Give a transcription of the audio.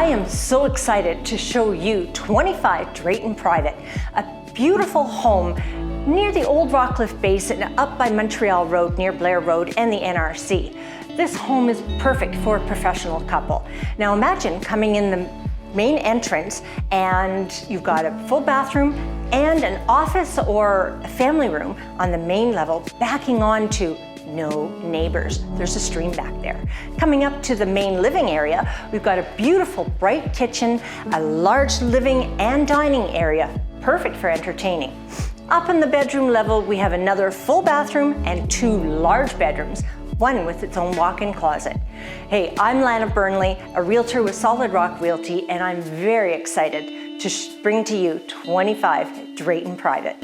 I am so excited to show you 25 Drayton Private, a beautiful home near the old Rockcliffe Base and up by Montreal Road near Blair Road and the NRC. This home is perfect for a professional couple. Now imagine coming in the main entrance and you've got a full bathroom and an office or a family room on the main level backing onto no neighbors. There's a stream back there. Coming up to the main living area, we've got a beautiful bright kitchen, a large living and dining area, perfect for entertaining. Up on the bedroom level, we have another full bathroom and 2 large bedrooms, one with its own walk-in closet. Hey, I'm Lana Burnley, a realtor with Solid Rock Realty, and I'm very excited to bring to you 25 Drayton Private.